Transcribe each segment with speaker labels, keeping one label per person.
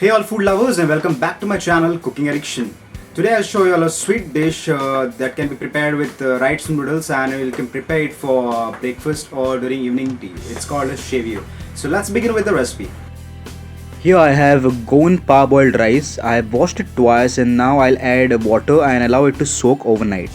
Speaker 1: Hey all food lovers and welcome back to my channel Cooking Addiction. Today I'll show you all a sweet dish that can be prepared with rice noodles, and you can prepare it for breakfast or during evening tea. It's called a Shevyo. So let's begin with the recipe.
Speaker 2: Here I have a Goan Par Boiled Rice. I have washed it twice and now I'll add water and allow it to soak overnight.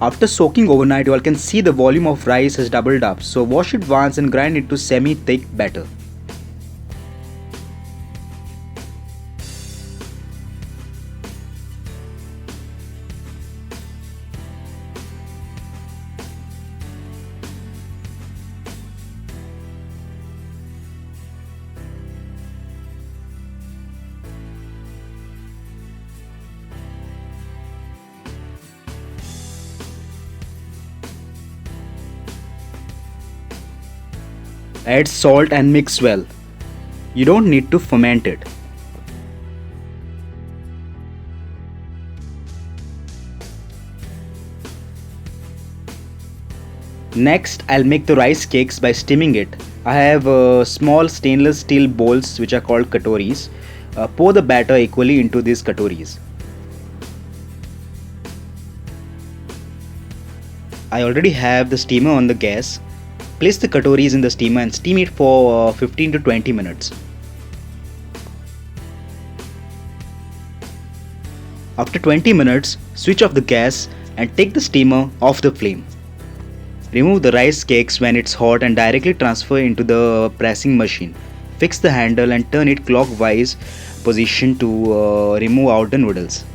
Speaker 2: After soaking overnight, you all can see the volume of rice has doubled up. So wash it once and grind it to semi-thick batter. Add salt and mix well. You don't need to ferment it. Next, I'll make the rice cakes by steaming it. I have small stainless steel bowls which are called katoris. Pour the batter equally into these katoris. I already have the steamer on the gas. Place the katoris in the steamer and steam it for 15 to 20 minutes. After 20 minutes, switch off the gas and take the steamer off the flame. Remove the rice cakes when it's hot and directly transfer into the pressing machine. Fix the handle and turn it clockwise position to remove out the noodles.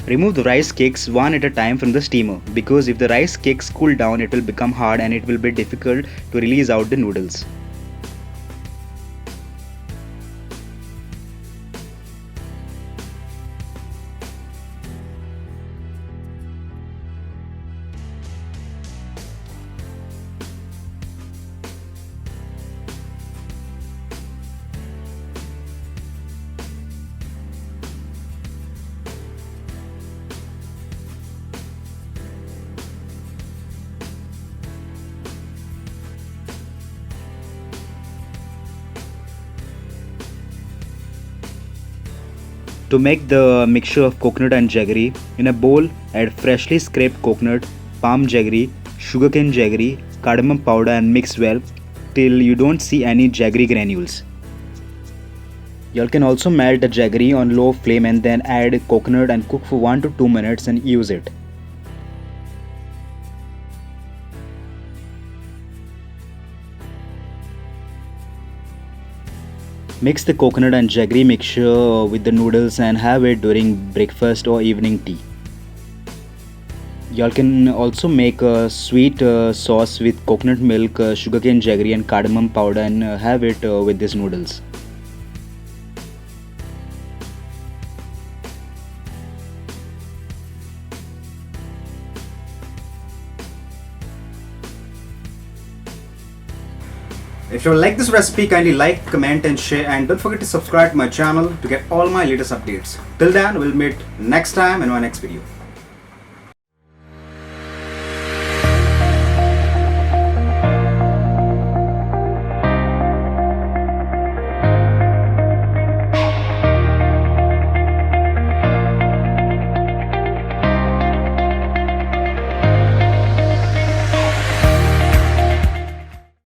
Speaker 2: Remove the rice cakes one at a time from the steamer, because if the rice cakes cool down, it will become hard and it will be difficult to release out the noodles. To make the mixture of coconut and jaggery, in a bowl add freshly scraped coconut, palm jaggery, sugarcane jaggery, cardamom powder and mix well till you don't see any jaggery granules. You can also melt the jaggery on low flame and then add coconut and cook for 1 to 2 minutes and use it. Mix the coconut and jaggery mixture with the noodles and have it during breakfast or evening tea. Y'all can also make a sweet sauce with coconut milk, sugarcane jaggery and cardamom powder and have it with these noodles.
Speaker 1: If you like this recipe, kindly like, comment and share, and don't forget to subscribe to my channel to get all my latest updates. Till then, we'll meet next time in my next video.